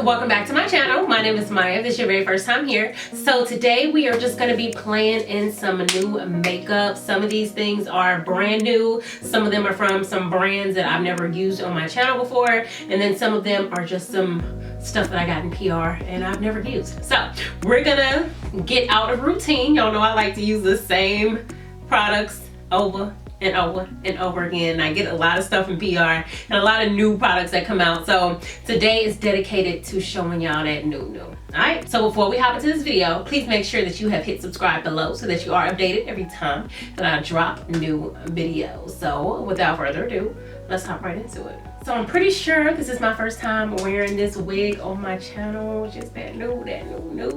welcome back to my channel. My name is Maya. If this is your very first time here. So today we are just going to be playing in some new makeup. Some of these things are brand new. Some of them are from some brands that I've never used on my channel before. And then some of them are just some stuff that I got in PR and I've never used. So we're gonna get out of routine. Y'all know I like to use the same products over and over and over again. I get a lot of stuff in PR and a lot of new products that come out. So today is dedicated to showing y'all that new. Alright, so before we hop into this video, please make sure that you have hit subscribe below so that you are updated every time that I drop new videos. So without further ado, let's hop right into it. So I'm pretty sure this is my first time wearing this wig on my channel. Just that new,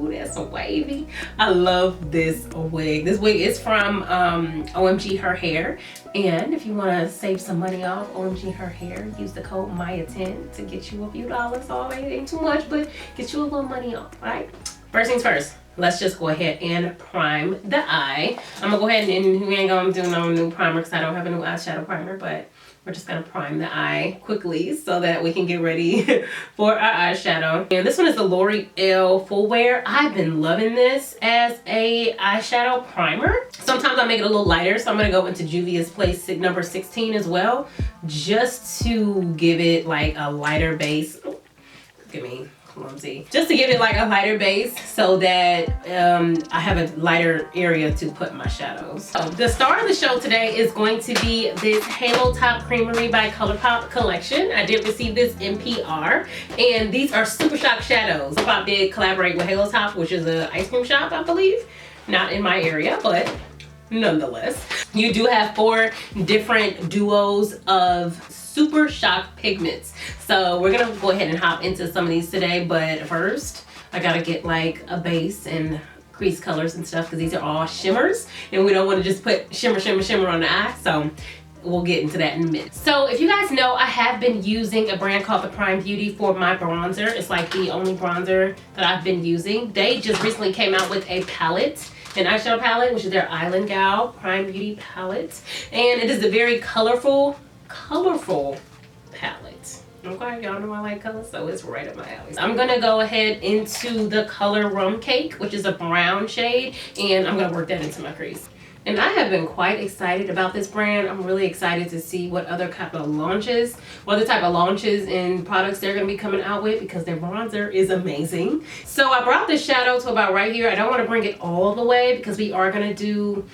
that's so wavy. I love this wig. This wig is from OMG Her Hair. And if you want to save some money off OMG Her Hair, use the code Maya10 to get you a few dollars. All right, it ain't too much, but get you a little money off, all right? First things first. Let's just go ahead and prime the eye. I'm gonna go ahead and we ain't gonna do no new primer because I don't have a new eyeshadow primer, but we're just gonna prime the eye quickly so that we can get ready for our eyeshadow. And this one is the L'Oreal Full Wear. I've been loving this as a eyeshadow primer. Sometimes I make it a little lighter, so I'm gonna go into Juvia's Place number 16 as well, just to give it like a lighter base. Oh, look at me. Clumsy. Just to give it like a lighter base so that I have a lighter area to put my shadows. So the star of the show today is going to be this Halo Top Creamery by Colourpop collection. I did receive this in PR and these are Super Shock shadows. Colourpop did collaborate with Halo Top, which is an ice cream shop, I believe. Not in my area, but nonetheless. You do have 4 different duos of Super Shock pigments. So we're gonna go ahead and hop into some of these today, but first I gotta get like a base and crease colors and stuff because these are all shimmers and we don't want to just put shimmer on the eye. So we'll get into that in a minute. So if you guys know, I have been using a brand called the Prime Beauty for my bronzer. It's like the only bronzer that I've been using. They just recently came out with a palette, an eyeshadow palette, which is their Island Gyal Prime Beauty palette. And it is a very colorful palette. Okay, y'all know I like colors, so it's right up my alley. I'm gonna go ahead into the color Rum Cake, which is a brown shade, and I'm gonna work that into my crease. And I have been quite excited about this brand. I'm really excited to see what other type of launches and products they're going to be coming out with because their bronzer is amazing. So I brought this shadow to about right here. I don't want to bring it all the way because we are going to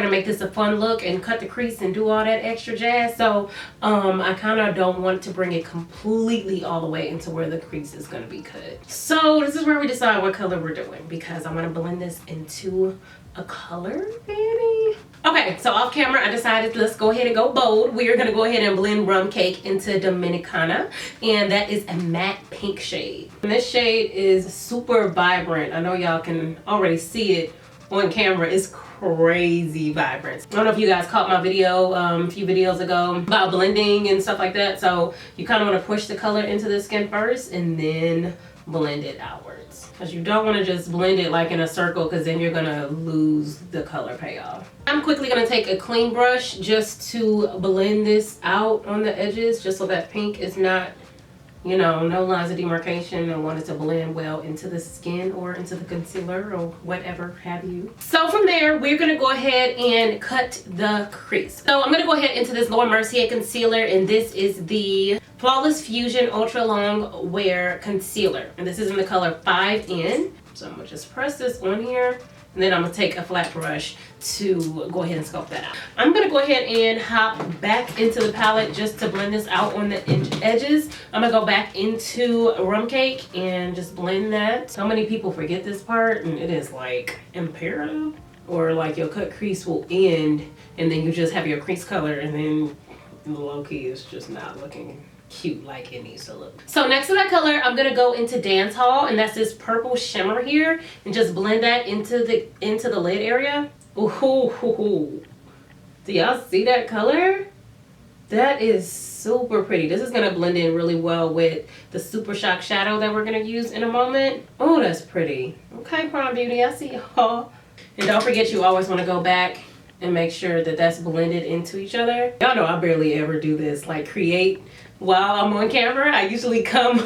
make this a fun look and cut the crease and do all that extra jazz. So I kind of don't want to bring it completely all the way into where the crease is going to be cut. So this is where we decide what color we're doing because I want to blend this into a color, baby. Okay, so off camera, I decided let's go ahead and go bold. We are gonna go ahead and blend Rum Cake into Dominicana, and that is a matte pink shade. And this shade is super vibrant. I know y'all can already see it on camera. It's crazy vibrant. I don't know if you guys caught my video a few videos ago about blending and stuff like that. So you kind of want to push the color into the skin first and then blend it outwards. Because you don't want to just blend it like in a circle because then you're going to lose the color payoff. I'm quickly going to take a clean brush just to blend this out on the edges just so that pink is not, you know, no lines of demarcation. I want it to blend well into the skin or into the concealer or whatever have you. So from there, we're going to go ahead and cut the crease. So I'm going to go ahead into this Laura Mercier concealer, and this is the Flawless Fusion Ultra Long Wear Concealer. And this is in the color 5N. So I'm going to just press this on here. And then I'm going to take a flat brush to go ahead and sculpt that out. I'm going to go ahead and hop back into the palette just to blend this out on the edges. I'm going to go back into Rum Cake and just blend that. So many people forget this part, and it is like imperative. Or like your cut crease will end and then you just have your crease color and then low-key is just not looking cute like it needs to look. So next to that color, I'm gonna go into Dancehall, and that's this purple shimmer here, and just blend that into the lid area. Ooh, do y'all see that color? That is super pretty. This is gonna blend in really well with the Super Shock shadow that we're gonna use in a moment. Oh, that's pretty. Okay, Prime Beauty, I see y'all. And don't forget, you always want to go back and make sure that that's blended into each other. Y'all know I barely ever do this, like create while I'm on camera. I usually come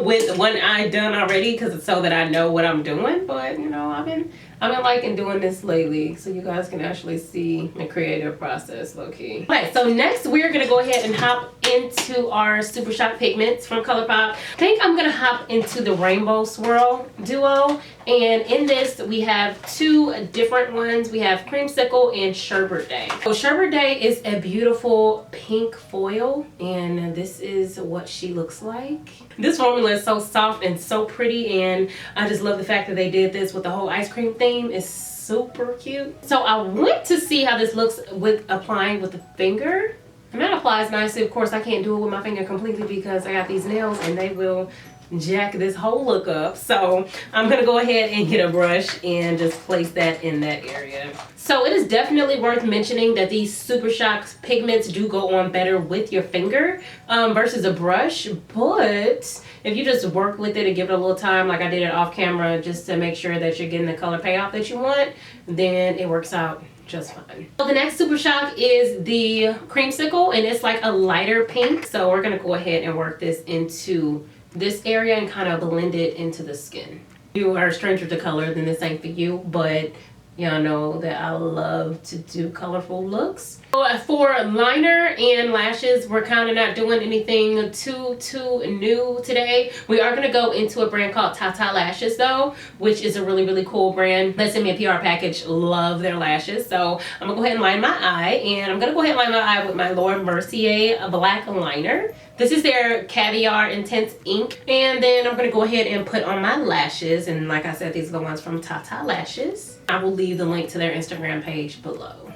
with one eye done already because it's so that I know what I'm doing. But you know, I've been liking doing this lately, so you guys can actually see my creative process low-key. Okay, so next we're gonna go ahead and hop into our Super Shock Pigments from Colourpop. I think I'm gonna hop into the Rainbow Swirl Duo, and in this we have two different ones. We have Creamsicle and Sherbet Day. So Sherbet Day is a beautiful pink foil, and this is what she looks like. This formula is so soft and so pretty, and I just love the fact that they did this with the whole ice cream theme. It's super cute. So I want to see how this looks with applying with the finger. And that applies nicely. Of course, I can't do it with my finger completely because I got these nails and they will jack this whole look up. So I'm gonna go ahead and get a brush and just place that in that area. So it is definitely worth mentioning that these Super Shock pigments do go on better with your finger versus a brush. But if you just work with it and give it a little time, like I did it off camera, just to make sure that you're getting the color payoff that you want, then it works out just fine. So the next Super Shock is the Creamsicle, and it's like a lighter pink. So we're gonna go ahead and work this into this area and kind of blend it into the skin. If you are a stranger to color, then this ain't for you, but y'all know that I love to do colorful looks. So for liner and lashes, we're kind of not doing anything too new today. We are going to go into a brand called Taut Eyelashes though, which is a really cool brand. They sent me a PR package. Love their lashes. So I'm gonna go ahead and line my eye, and I'm gonna go ahead and line my eye with my Mercier black liner. This is their Caviar Intense Ink, and then I'm gonna go ahead and put on my lashes, and like I said, these are the ones from Taut Eyelashes. I will leave the link to their Instagram page below.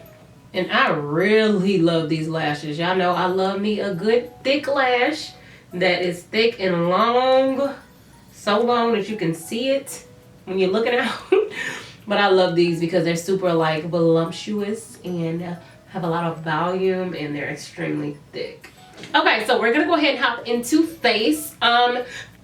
And I really love these lashes. Y'all know I love me a good thick lash that is thick and long, so long that you can see it when you're looking out. But I love these because they're super like voluptuous and have a lot of volume, and they're extremely thick. Okay, so we're gonna go ahead and hop into face.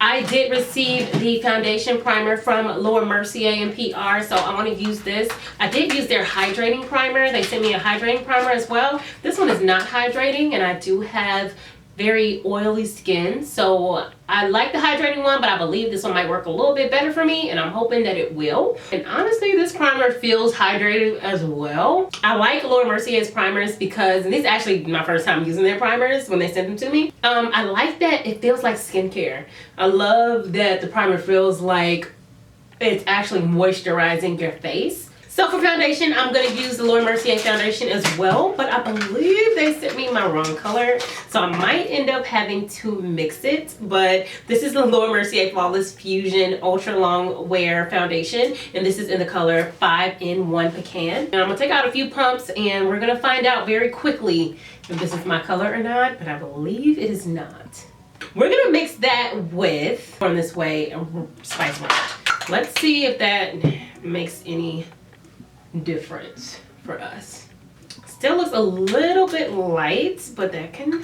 I did receive the foundation primer from Mercier and PR, so I want to use this. I did use their hydrating primer. They sent me a hydrating primer as well. This one is not hydrating, and I do have very oily skin, so I like the hydrating one, but I believe this one might work a little bit better for me, and I'm hoping that it will. And honestly, this primer feels hydrated as well. I like Mercier's primers because, and this is actually my first time using their primers when they sent them to me. I like that it feels like skincare. I love that the primer feels like it's actually moisturizing your face. So for foundation, I'm going to use the Mercier foundation as well, but I believe they sent me my wrong color, so I might end up having to mix it. But this is the Mercier Flawless Fusion Ultra Long Wear Foundation, and this is in the color 5-in-1 Pecan. And I'm going to take out a few pumps, and we're going to find out very quickly if this is my color or not, but I believe it is not. We're going to mix that with, from this way, Spice Ranch. Let's see if that makes any difference for us. Still looks a little bit light, but that can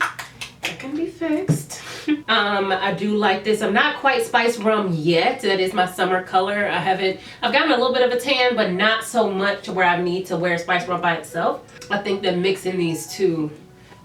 be fixed. I do like this. I'm not quite Spice Rum yet. That is my summer color. I've gotten a little bit of a tan, but not so much to where I need to wear Spice Rum by itself. I think that mixing these two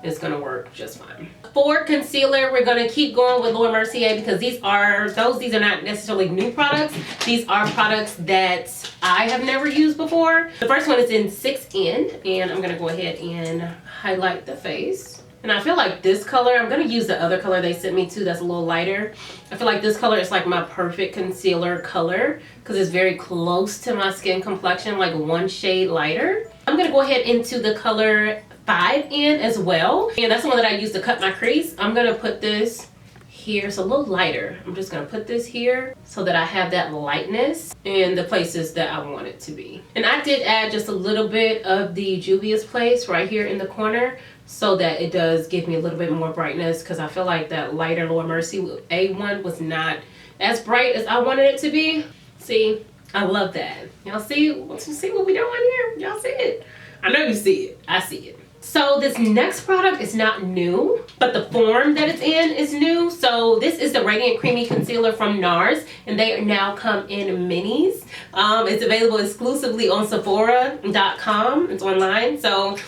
is gonna work just fine. For concealer, we're gonna keep going with Mercier because these are not necessarily new products. These are products that I have never used before. The first one is in 6N, and I'm gonna go ahead and highlight the face. And I feel like this color, I'm gonna use the other color they sent me too that's a little lighter. I feel like this color is like my perfect concealer color because it's very close to my skin complexion, like one shade lighter. I'm gonna go ahead into the color 5N as well, and that's the one that I use to cut my crease. I'm gonna put this here, it's a little lighter. I'm just gonna put this here so that I have that lightness in the places that I want it to be. And I did add just a little bit of the Juvia's Place right here in the corner so that it does give me a little bit more brightness, because I feel like that lighter Mercier A1 was not as bright as I wanted it to be. See, I love that. Y'all see what we doing here? Y'all see it? I know you see it. I see it. So this next product is not new, but the form that it's in is new. So this is the Radiant Creamy Concealer from Nars, and they now come in minis. It's available exclusively on Sephora.com. It's online. So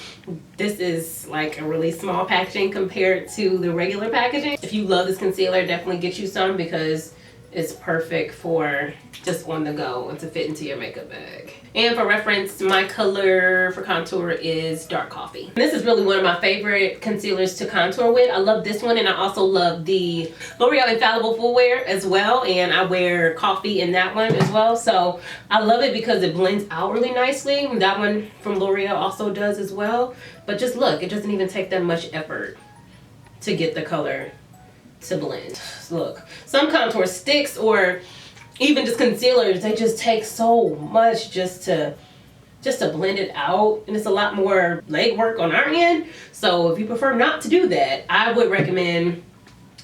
this is like a really small packaging compared to the regular packaging. If you love this concealer, definitely get you some because it's perfect for just on the go and to fit into your makeup bag. And for reference, my color for contour is dark coffee. And this is really one of my favorite concealers to contour with. I love this one, and I also love the L'Oreal Infallible Full Wear as well, and I wear coffee in that one as well. So I love it because it blends out really nicely. That one from L'Oreal also does as well. But just look, it doesn't even take that much effort to get the color to blend. Look, some contour sticks or even just concealers, they just take so much just to blend it out, and it's a lot more legwork on our end. So if you prefer not to do that, I would recommend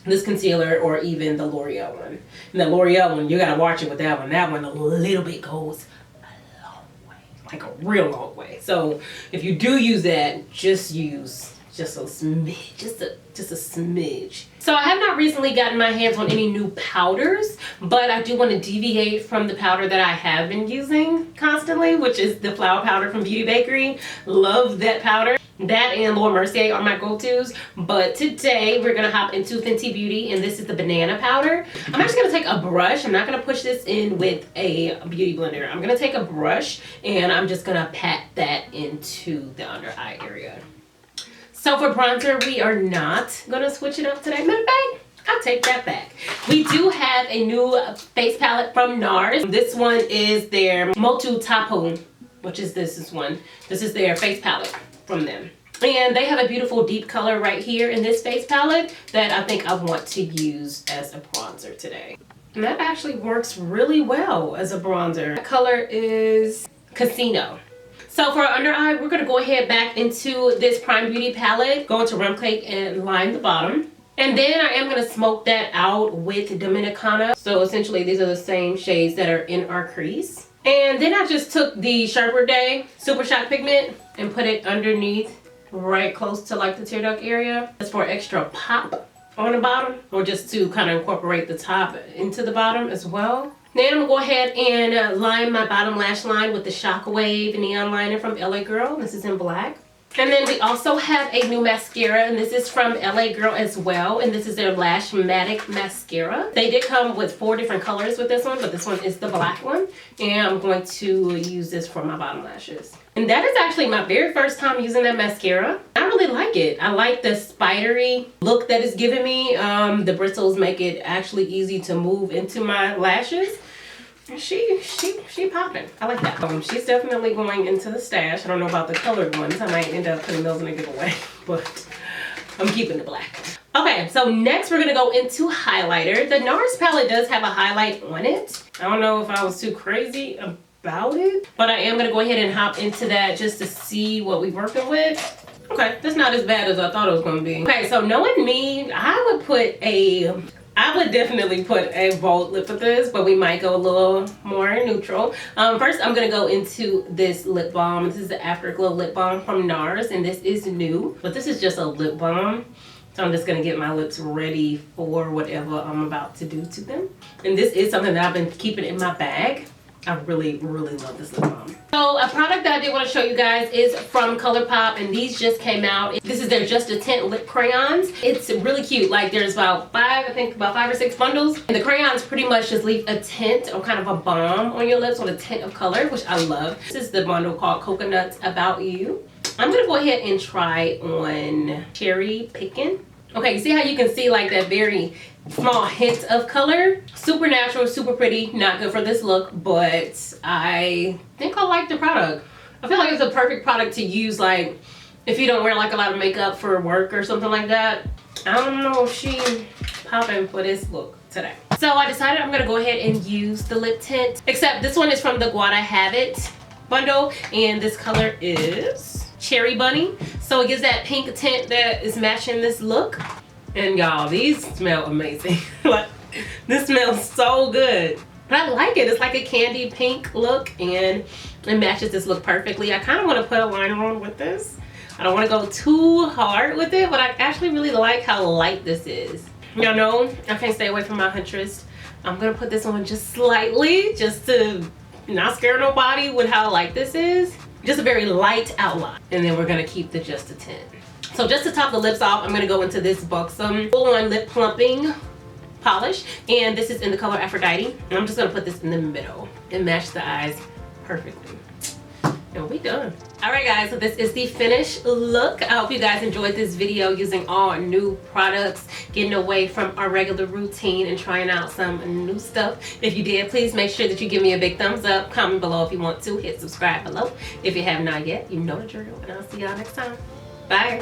this concealer or even the L'Oreal one. And the L'Oreal one, you gotta watch it with that one. That one a little bit goes a long way, like a real long way. So if you do use that, just use just a smidge, just a smidge. So I have not recently gotten my hands on any new powders, but I do want to deviate from the powder that I have been using constantly, which is the flower powder from Beauty Bakery. Love that powder. That and Laura Mercier are my go-tos. But today we're gonna hop into Fenty Beauty, and this is the banana powder. I'm actually gonna take a brush. I'm not gonna push this in with a beauty blender. I'm gonna take a brush and I'm just gonna pat that into the under eye area. So for bronzer, we are not gonna switch it up today. Matter of fact, I'll take that back. We do have a new face palette from Nars. This one is their Motu Tapu, which is this one. This is their face palette from them. And they have a beautiful deep color right here in this face palette that I think I want to use as a bronzer today. And that actually works really well as a bronzer. The color is Casino. So for our under eye, we're gonna go ahead back into this Prime Beauty palette, go into Rum Cake and line the bottom. And then I am gonna smoke that out with Dominicana. So essentially these are the same shades that are in our crease. And then I just took the Sharper Day Super Shot Pigment and put it underneath, right close to like the tear duct area. That's for extra pop on the bottom, or just to kind of incorporate the top into the bottom as well. Then I'm gonna go ahead and line my bottom lash line with the Shockwave Neon Liner from LA Girl. This is in black. And then we also have a new mascara, and this is from LA Girl as well, and this is their Lash Manic Mascara. They did come with 4 different colors with this one, but this one is the black one, and I'm going to use this for my bottom lashes. And that is actually my very first time using that mascara. I really like it. I like the spidery look that it's giving me. The bristles make it actually easy to move into my lashes. She popping. I like that. She's definitely going into the stash. I don't know about the colored ones. I might end up putting those in a giveaway, but I'm keeping the black. Okay, so next we're gonna go into highlighter. The Nars palette does have a highlight on it. I don't know if I was too crazy about it, but I am gonna go ahead and hop into that just to see what we're working with. Okay, that's not as bad as I thought it was gonna be. Okay, so knowing me, I would definitely put a bold lip with this, but we might go a little more neutral. First, I'm gonna go into this lip balm. This is the Afterglow Lip Balm from Nars, and this is new, but this is just a lip balm. So I'm just gonna get my lips ready for whatever I'm about to do to them. And this is something that I've been keeping in my bag. I really, really love this lip balm. So a product that I did want to show you guys is from Colourpop, and these just came out. This is their Just a Tint lip crayons. It's really cute. Like there's about 5 or 6 bundles. And the crayons pretty much just leave a tint or kind of a balm on your lips with a tint of color, which I love. This is the bundle called Coconuts About You. I'm gonna go ahead and try on Cherry Pickin'. Okay, you see how you can see like that very small hint of color? Super natural, super pretty, not good for this look, but I think I like the product. I feel like it's a perfect product to use like if you don't wear like a lot of makeup for work or something like that. I don't know if she popping for this look today. So I decided I'm gonna go ahead and use the lip tint, except this one is from the Guava Have It bundle, and this color is Cherry Bunny. So it gives that pink tint that is matching this look. And y'all, these smell amazing. Like, this smells so good. But I like it. It's like a candy pink look, and it matches this look perfectly. I kind of want to put a liner on with this. I don't want to go too hard with it, but I actually really like how light this is. Y'all know I can't stay away from my Huntress. I'm gonna put this on just slightly, just to not scare nobody with how light this is. Just a very light outline. And then we're gonna keep the just a tint. So just to top the lips off, I'm gonna go into this Buxom full-on lip plumping polish. And this is in the color Aphrodite. And I'm just gonna put this in the middle and match the eyes perfectly. And we done. All right guys, so this is the finished look. I hope you guys enjoyed this video using all new products, getting away from our regular routine and trying out some new stuff. If you did, please make sure that you give me a big thumbs up, comment below if you want to, hit subscribe below if you have not yet. You know the drill, and I'll see y'all next time. Bye.